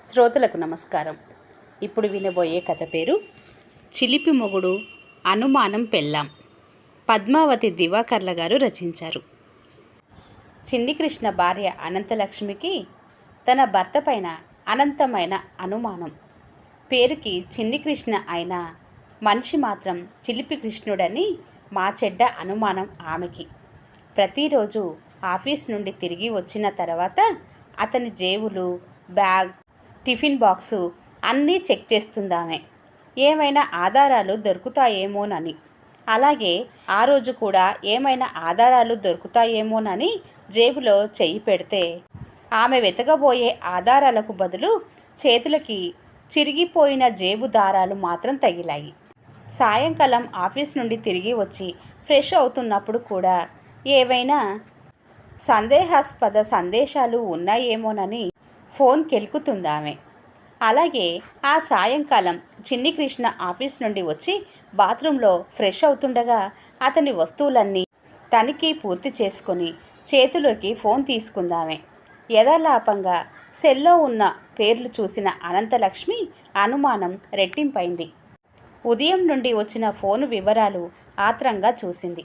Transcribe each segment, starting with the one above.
శ్రోతలకు నమస్కారం. ఇప్పుడు వినబోయే కథ పేరు చిలిపి మొగుడు అనుమానం పెళ్ళాం. పద్మావతి దివాకర్ల గారు రచించారు. చిన్ని కృష్ణ భార్య అనంతలక్ష్మికి తన భర్త పైన అనంతమైన అనుమానం. పేరుకి చిన్ని కృష్ణ అయిన మనిషి మాత్రం చిలిపి కృష్ణుడని మా చెడ్డ అనుమానం ఆమెకి. ప్రతిరోజు ఆఫీస్ నుండి తిరిగి వచ్చిన తర్వాత అతని జేబులు, బ్యాగ్, టిఫిన్ బాక్సు అన్నీ చెక్ చేస్తుందామె, ఏమైనా ఆధారాలు దొరుకుతాయేమోనని. అలాగే ఆ రోజు కూడా ఏమైనా ఆధారాలు దొరుకుతాయేమోనని జేబులో చెయ్యి పెడితే ఆమె వెతకబోయే ఆధారాలకు బదులు చేతులకి చిరిగిపోయిన జేబు దారాలు మాత్రం తగిలాయి. సాయంకాలం ఆఫీస్ నుండి తిరిగి వచ్చి ఫ్రెష్ అవుతున్నప్పుడు కూడా ఏవైనా సందేహాస్పద సందేశాలు ఉన్నాయేమోనని ఫోన్ కెలుకుతుందామె. అలాగే ఆ సాయంకాలం చిన్ని కృష్ణ ఆఫీస్ నుండి వచ్చి బాత్రూంలో ఫ్రెష్ అవుతుండగా అతని వస్తువులన్నీ తనిఖీ పూర్తి చేసుకొని చేతిలోకి ఫోన్ తీసుకుందామె. యథాలాపంగా సెల్లో ఉన్న పేర్లు చూసిన అనంతలక్ష్మి అనుమానం రెట్టింపైంది. ఉదయం నుండి వచ్చిన ఫోను వివరాలు ఆత్రంగా చూసింది.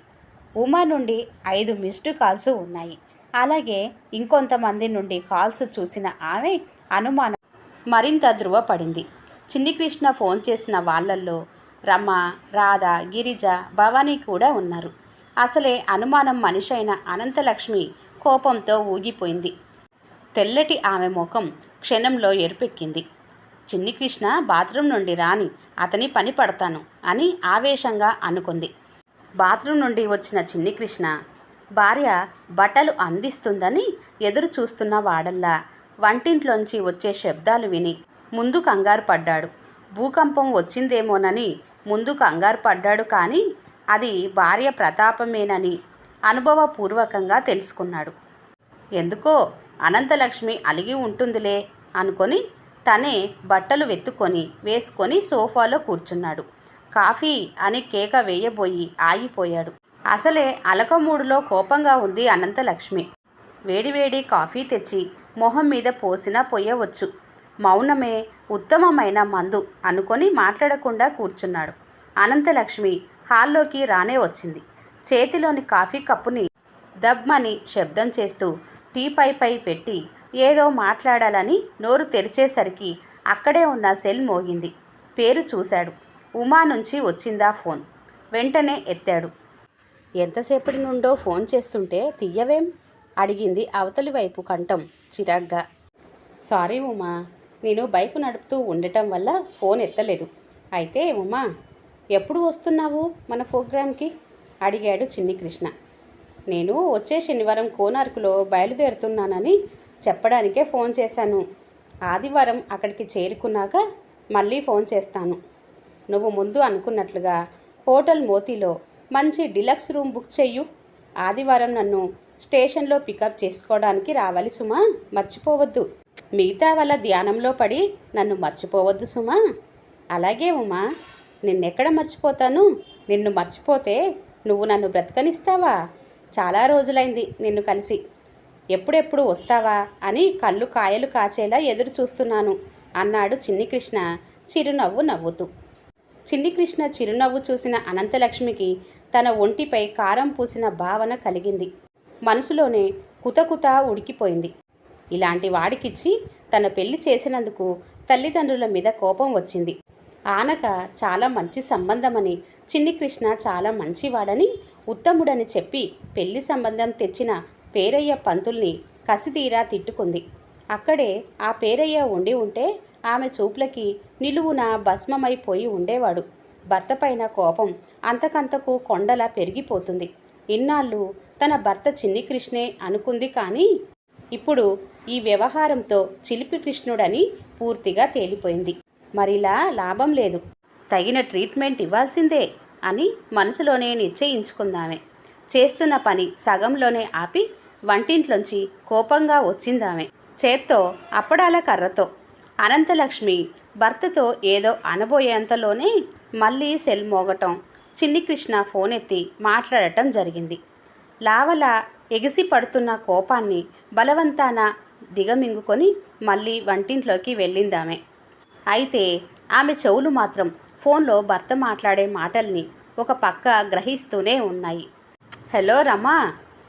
ఉమా నుండి 5 మిస్డ్ కాల్స్ ఉన్నాయి. అలాగే ఇంకొంతమంది నుండి కాల్స్ చూసిన ఆమె అనుమానం మరింత ధృవపడింది. చిన్ని కృష్ణ ఫోన్ చేసిన వాళ్ళల్లో రమ, రాధ, గిరిజ, భవానీ కూడా ఉన్నారు. అసలే అనుమానం మనిషైన అనంతలక్ష్మి కోపంతో ఊగిపోయింది. తెల్లటి ఆమె ముఖం క్షణంలో ఎరుపెక్కింది. చిన్ని కృష్ణ బాత్రూం నుండి రాని, అతని పని పడతాను అని ఆవేశంగా అనుకుంది. బాత్రూం నుండి వచ్చిన చిన్ని కృష్ణ భార్య బట్టలు అందిస్తుందని ఎదురు చూస్తున్న వాడల్లా వంటింట్లోంచి వచ్చే శబ్దాలు విని ముందు కంగారు పడ్డాడు. భూకంపం వచ్చిందేమోనని ముందు కంగారు పడ్డాడు. కానీ అది భార్య ప్రతాపమేనని అనుభవపూర్వకంగా తెలుసుకున్నాడు. ఎందుకో అనంతలక్ష్మి అలిగి ఉంటుందిలే అనుకొని తనే బట్టలు వేసుకొని సోఫాలో కూర్చున్నాడు. కాఫీ అని కేక వేయబోయి ఆగిపోయాడు. అసలే అలకమూడులో కోపంగా ఉంది అనంతలక్ష్మి. వేడివేడి కాఫీ తెచ్చి మొహం మీద పోసినా పోయవచ్చు. మౌనమే ఉత్తమమైన మందు అనుకొని మాట్లాడకుండా కూర్చున్నాడు. అనంతలక్ష్మి హాల్లోకి రానే వచ్చింది. చేతిలోని కాఫీ కప్పుని దబ్మని శబ్దం చేస్తూ టీపై పెట్టి ఏదో మాట్లాడాలని నోరు తెరిచేసరికి అక్కడే ఉన్న సెల్ మోగింది. పేరు చూశాడు. ఉమా నుంచి వచ్చిందా ఫోన్. వెంటనే ఎత్తాడు. ఎంతసేపటి నుండో ఫోన్ చేస్తుంటే తీయవేం అడిగింది అవతలి వైపు కంఠం చిరాగ్గా. సారీ ఉమా, నేను బైక్ నడుపుతూ ఉండటం వల్ల ఫోన్ ఎత్తలేదు. అయితే ఉమా, ఎప్పుడు వస్తున్నావు మన ప్రోగ్రాంకి అడిగాడు చిన్ని కృష్ణ. నేను వచ్చే శనివారం కోనార్కులో బయలుదేరుతున్నానని చెప్పడానికే ఫోన్ చేశాను. ఆదివారం అక్కడికి చేరుకున్నాక మళ్ళీ ఫోన్ చేస్తాను. నువ్వు ముందు అనుకున్నట్లుగా హోటల్ మోతీలో మంచి డిలక్స్ రూమ్ బుక్ చెయ్యు. ఆదివారం నన్ను స్టేషన్లో పికప్ చేసుకోవడానికి రావాలి సుమా, మర్చిపోవద్దు. మిగతా వాళ్ళ ధ్యానంలో పడి నన్ను మర్చిపోవద్దు సుమా. అలాగే ఉమా, నిన్నెక్కడ మర్చిపోతాను? నిన్ను మర్చిపోతే నువ్వు నన్ను బ్రతకనిస్తావా? చాలా రోజులైంది నిన్ను కలిసి. ఎప్పుడెప్పుడు వస్తావా అని కళ్ళు కాయలు కాచేలా ఎదురు చూస్తున్నాను అన్నాడు చిన్ని కృష్ణ చిరునవ్వు నవ్వుతూ. చిన్ని కృష్ణ చిరునవ్వు చూసిన అనంతలక్ష్మికి తన ఒంటిపై కారం పూసిన భావన కలిగింది. మనసులోనే కుతకుత ఉడికిపోయింది. ఇలాంటి వాడికిచ్చి తన పెళ్లి చేసినందుకు తల్లిదండ్రుల మీద కోపం వచ్చింది. ఆనక చాలా మంచి సంబంధమని, చిన్ని కృష్ణ చాలా మంచివాడని, ఉత్తముడని చెప్పి పెళ్లి సంబంధం తెచ్చిన పేరయ్య పంతుల్ని కసితీరా తిట్టుకుంది. అక్కడే ఆ పేరయ్య ఉండి ఉంటే ఆమె చూపులకి నిలువున భస్మమైపోయి ఉండేవాడు. భర్త పైన కోపం అంతకంతకు కొండలా పెరిగిపోతుంది. ఇన్నాళ్ళు తన భర్త చిన్ని కృష్ణే అనుకుంది. కానీ ఇప్పుడు ఈ వ్యవహారంతో చిలిపి కృష్ణుడని పూర్తిగా తేలిపోయింది. మరిలా లాభం లేదు, తగిన ట్రీట్మెంట్ ఇవ్వాల్సిందే అని మనసులోనే నిశ్చయించుకుందామే. చేస్తున్న పని సగంలోనే ఆపి వంటింట్లోంచి కోపంగా వచ్చిందామె. చేత్తో అప్పడాల కర్రతో. అనంతలక్ష్మి భర్తతో ఏదో అనబోయేంతలోనే మళ్ళీ సెల్ మోగటం, చిన్ని కృష్ణ ఫోన్ ఎత్తి మాట్లాడటం జరిగింది. లావల ఎగిసి పడుతున్న కోపాన్ని బలవంతాన దిగమింగుకొని మళ్ళీ వంటింట్లోకి వెళ్ళిందామె. అయితే ఆమె చెవులు మాత్రం ఫోన్లో భర్త మాట్లాడే మాటల్ని ఒక పక్క గ్రహిస్తూనే ఉన్నాయి. హలో రమా,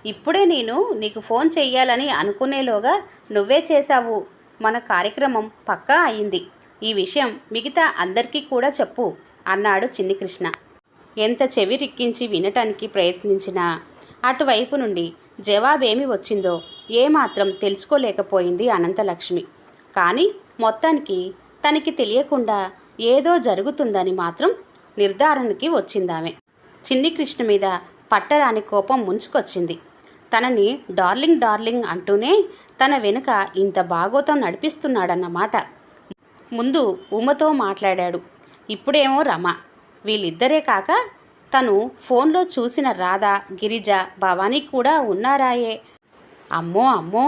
ఇప్పుడే నేను నీకు ఫోన్ చెయ్యాలని అనుకునేలోగా నువ్వే చేశావు. మన కార్యక్రమం పక్కా అయింది. ఈ విషయం మిగతా అందరికీ కూడా చెప్పు అన్నాడు చిన్ని కృష్ణ. ఎంత చెవి రిక్కించి వినటానికి ప్రయత్నించినా అటువైపు నుండి జవాబేమి వచ్చిందో ఏమాత్రం తెలుసుకోలేకపోయింది అనంతలక్ష్మి. కానీ మొత్తానికి తనకి తెలియకుండా ఏదో జరుగుతుందని మాత్రం నిర్ధారణకి వచ్చిందామె. చిన్ని కృష్ణ మీద పట్టరాని కోపం ముంచుకొచ్చింది. తనని డార్లింగ్ డార్లింగ్ అంటూనే తన వెనుక ఇంత భాగోతం నడిపిస్తున్నాడన్నమాట. ముందు ఉమతో మాట్లాడాడు, ఇప్పుడేమో రమ. వీళ్ళిద్దరే కాక తను ఫోన్లో చూసిన రాధ, గిరిజ, భవానీ కూడా ఉన్నారాయే. అమ్మో అమ్మో,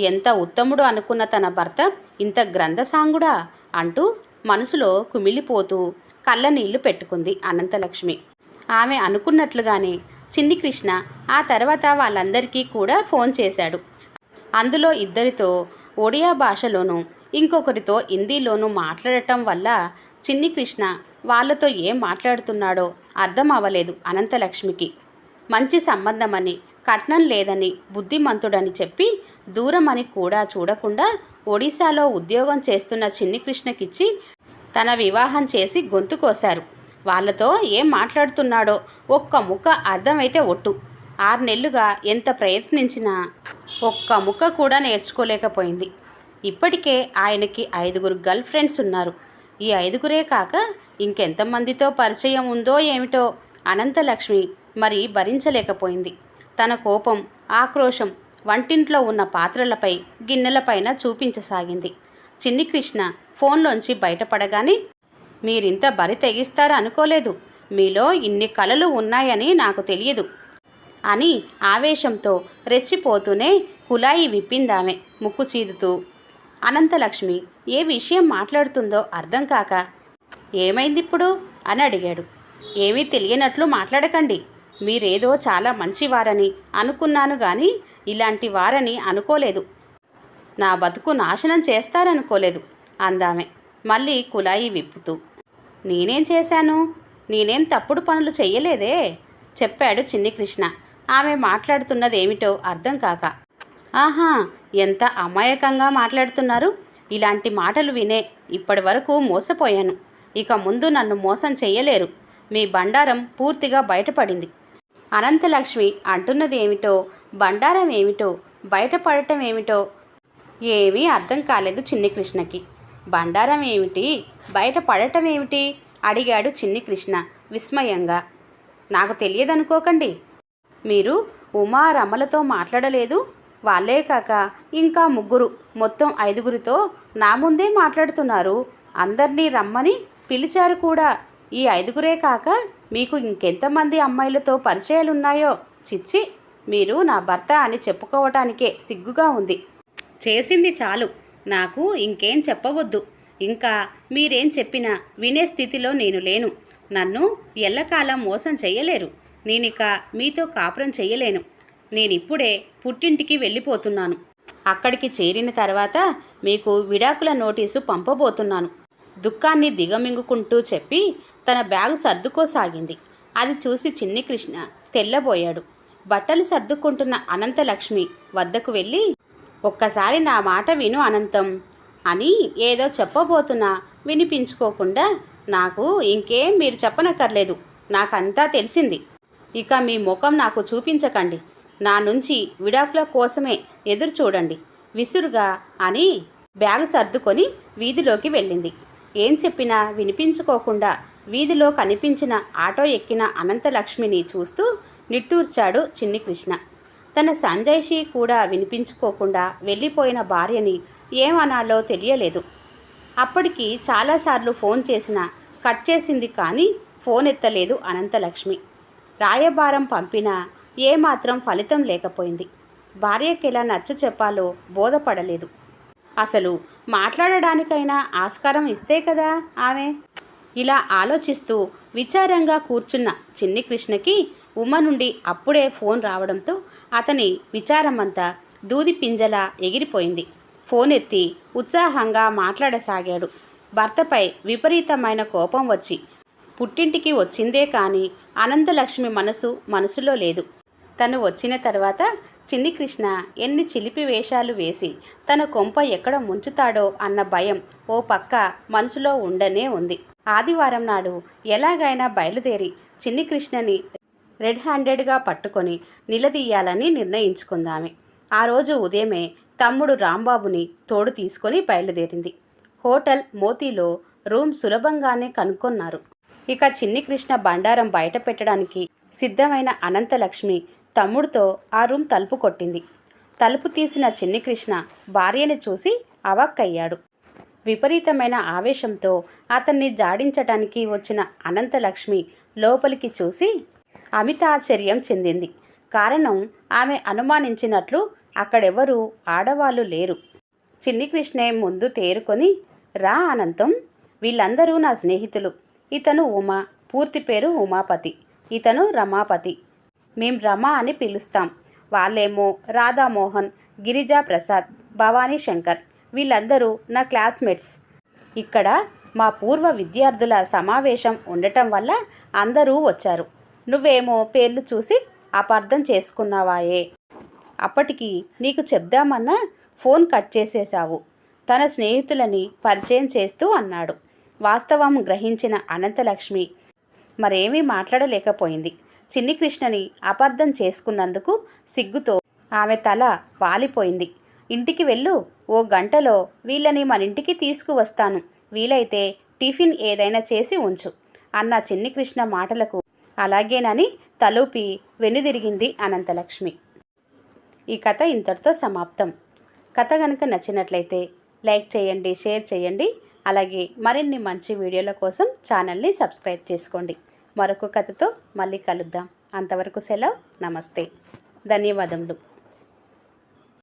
ఎంత ఉత్తముడు అనుకున్న తన భర్త ఇంత గ్రంథసాంగుడా అంటూ మనసులో కుమిలిపోతూ కళ్ళనీళ్లు పెట్టుకుంది అనంతలక్ష్మి. ఆమె అనుకున్నట్లుగానే చిన్ని కృష్ణ ఆ తర్వాత వాళ్ళందరికీ కూడా ఫోన్ చేశాడు. అందులో ఇద్దరితో ఒడియా భాషలోనూ ఇంకొకరితో హిందీలోనూ మాట్లాడటం వల్ల చిన్ని కృష్ణ వాళ్ళతో ఏం మాట్లాడుతున్నాడో అర్థం అవ్వలేదు అనంతలక్ష్మికి. మంచి సంబంధమని, కట్నం లేదని, బుద్ధిమంతుడని చెప్పి దూరమని కూడా చూడకుండా ఒడిశాలో ఉద్యోగం చేస్తున్న చిన్ని కృష్ణకిచ్చి తన వివాహం చేసి గొంతు కోశారు. వాళ్ళతో ఏం మాట్లాడుతున్నాడో ఒక్క ముక్క అర్థమైతే ఒట్టు. 6 నెలలుగా ఎంత ప్రయత్నించినా ఒక్క ముక్క కూడా నేర్చుకోలేకపోయింది. ఇప్పటికే ఆయనకి 5 గర్ల్ ఫ్రెండ్స్ ఉన్నారు. ఈ 5 కాక ఇంకెంతమందితో పరిచయం ఉందో ఏమిటో అనంతలక్ష్మి మరి భరించలేకపోయింది. తన కోపం, ఆక్రోశం వంటింట్లో ఉన్న పాత్రలపై, గిన్నెలపైన చూపించసాగింది. చిన్ని కృష్ణ ఫోన్లోంచి బయటపడగానే, మీరింత బరి తెగిస్తారు అనుకోలేదు. మీలో ఇన్ని కలలు ఉన్నాయని నాకు తెలియదు అని ఆవేశంతో రెచ్చిపోతూనే కులాయి విప్పిందామె ముక్కు చీదుతూ. అనంతలక్ష్మి ఏ విషయం మాట్లాడుతుందో అర్థం కాక, ఏమైందిప్పుడు అని అడిగాడు. ఏమీ తెలియనట్లు మాట్లాడకండి. మీరేదో చాలా మంచివారని అనుకున్నాను కానీ ఇలాంటి వారని అనుకోలేదు. నా బతుకు నాశనం చేస్తారనుకోలేదు అందామె మళ్ళీ కులాయి విప్పుతూ. నేనేం చేశాను? నేనేం తప్పుడు పనులు చెయ్యలేదే చెప్పాడు చిన్ని కృష్ణ ఆమె మాట్లాడుతున్నదేమిటో అర్థం కాక. ఆహా, ఎంత అమాయకంగా మాట్లాడుతున్నారు. ఇలాంటి మాటలు వినే ఇప్పటి వరకు మోసపోయాను. ఇక ముందు నన్ను మోసం చెయ్యలేరు. మీ బండారం పూర్తిగా బయటపడింది. అనంతలక్ష్మి అంటున్నది ఏమిటో, బండారం ఏమిటో, బయటపడటం ఏమిటో ఏమీ అర్థం కాలేదు చిన్ని కృష్ణకి. బండారం ఏమిటి, బయటపడటం ఏమిటి అడిగాడు చిన్ని కృష్ణ విస్మయంగా. నాకు తెలియదనుకోకండి. మీరు ఉమా, రమలతో మాట్లాడలేదు. వాళ్ళే కాక ఇంకా 3, మొత్తం 5 నా ముందే మాట్లాడుతున్నారు. అందరినీ రమ్మని పిలిచారు కూడా. ఈ 5 కాక మీకు ఇంకెంతమంది అమ్మాయిలతో పరిచయాలున్నాయో. చిచ్చి, మీరు నా భర్త అని చెప్పుకోవటానికే సిగ్గుగా ఉంది. చేసింది చాలు, నాకు ఇంకేం చెప్పవద్దు. ఇంకా మీరేం చెప్పినా వినే స్థితిలో నేను లేను. నన్ను ఎల్లకాలం మోసం చెయ్యలేరు. నేనిక మీతో కాపురం చెయ్యలేను. నేనిప్పుడే పుట్టింటికి వెళ్ళిపోతున్నాను. అక్కడికి చేరిన తర్వాత మీకు విడాకుల నోటీసు పంపబోతున్నాను. దుఃఖాన్ని దిగమింగుకుంటూ చెప్పి తన బ్యాగు సర్దుకోసాగింది. అది చూసి చిన్ని కృష్ణ తెల్లబోయాడు. బట్టలు సర్దుకుంటున్న అనంతలక్ష్మి వద్దకు వెళ్ళి, ఒక్కసారి నా మాట విను అనంతం అని ఏదో చెప్పబోతున్నా వినిపించుకోకుండా, నాకు ఇంకేం మీరు చెప్పనక్కర్లేదు. నాకంతా తెలిసింది. ఇక మీ ముఖం నాకు చూపించకండి. నా నుంచి విడాకుల కోసమే ఎదురు చూడండి విసురుగా అని బ్యాగు సర్దుకొని వీధిలోకి వెళ్ళింది. ఏం చెప్పినా వినిపించుకోకుండా వీధిలో కనిపించిన ఆటో ఎక్కిన అనంతలక్ష్మిని చూస్తూ నిట్టూర్చాడు చిన్ని కృష్ణ. తన సంజయ్షి కూడా వినిపించుకోకుండా వెళ్ళిపోయిన భార్యని ఏమనాలో తెలియలేదు. అప్పటికి చాలాసార్లు ఫోన్ చేసినా కట్ చేసింది కానీ ఫోన్ ఎత్తలేదు అనంతలక్ష్మి. రాయబారం పంపినా ఏమాత్రం ఫలితం లేకపోయింది. భార్యకి ఎలా నచ్చ చెప్పాలో బోధపడలేదు. అసలు మాట్లాడడానికైనా ఆస్కారం ఇస్తే కదా ఆమె. ఇలా ఆలోచిస్తూ విచారంగా కూర్చున్న చిన్ని కృష్ణకి ఉమ నుండి అప్పుడే ఫోన్ రావడంతో అతని విచారమంతా దూది పింజలా ఎగిరిపోయింది. ఫోన్ ఎత్తి ఉత్సాహంగా మాట్లాడసాగాడు. భర్తపై విపరీతమైన కోపం వచ్చి పుట్టింటికి వచ్చిందే కానీ అనంతలక్ష్మి మనసులో లేదు. తను వచ్చిన తర్వాత చిన్ని కృష్ణ ఎన్ని చిలిపి వేషాలు వేసి తన కొంప ఎక్కడ ముంచుతాడో అన్న భయం ఓ పక్క మనసులో ఉండనే ఉంది. ఆదివారం నాడు ఎలాగైనా బయలుదేరి చిన్ని కృష్ణని రెడ్ హ్యాండెడ్గా పట్టుకొని నిలదీయాలని నిర్ణయించుకుందామే. ఆ రోజు ఉదయమే తమ్ముడు రాంబాబుని తోడు తీసుకొని బయలుదేరింది. హోటల్ మోతీలో రూమ్ సులభంగానే కనుక్కొన్నారు. ఇక చిన్ని కృష్ణ బండారం బయట పెట్టడానికి సిద్ధమైన అనంతలక్ష్మి తమ్ముడితో ఆ రూమ్ తలుపు కొట్టింది. తలుపు తీసిన చిన్ని కృష్ణ భార్యని చూసి అవాక్కయ్యాడు. విపరీతమైన ఆవేశంతో అతన్ని జాడించటానికి వచ్చిన అనంతలక్ష్మి లోపలికి చూసి అమితాశ్చర్యం చెందింది. కారణం ఆమె అనుమానించినట్లు అక్కడెవరూ ఆడవాళ్ళు లేరు. చిన్ని కృష్ణే ముందు తేరుకొని, రా అనంతం, వీళ్ళందరూ నా స్నేహితులు. ఇతను ఉమా, పూర్తి పేరు ఉమాపతి. ఇతను రమాపతి. మేం రమ అని పిలుస్తాం. వాళ్ళేమో రాధామోహన్, గిరిజా ప్రసాద్, భవానీ శంకర్. వీళ్ళందరూ నా క్లాస్మేట్స్. ఇక్కడ మా పూర్వ విద్యార్థుల సమావేశం ఉండటం వల్ల అందరూ వచ్చారు. నువ్వేమో పేర్లు చూసి అపార్థం చేసుకున్నావాయే. అప్పటికి నీకు చెప్దామన్నా ఫోన్ కట్ చేసేశావు. తన స్నేహితులని పరిచయం చేస్తూ అన్నాడు. వాస్తవం గ్రహించిన అనంతలక్ష్మి మరేమీ మాట్లాడలేకపోయింది. చిన్ని కృష్ణని అపార్థం చేసుకున్నందుకు సిగ్గుతో ఆమె తల వాలిపోయింది. ఇంటికి వెళ్ళు, ఓ గంటలో వీళ్ళని మన ఇంటికి తీసుకువస్తాను. వీలైతే టిఫిన్ ఏదైనా చేసి ఉంచు అన్న చిన్ని కృష్ణ మాటలకు అలాగేనని తలూపి వెనుదిరిగింది అనంతలక్ష్మి. ఈ కథ ఇంతటితో సమాప్తం. కథ కనుక నచ్చినట్లయితే లైక్ చేయండి, షేర్ చేయండి. అలాగే మరిన్ని మంచి వీడియోల కోసం ఛానల్ని సబ్స్క్రైబ్ చేసుకోండి. మరొక కథతో మళ్ళీ కలుద్దాం. అంతవరకు సెలవు. నమస్తే. ధన్యవాదములు.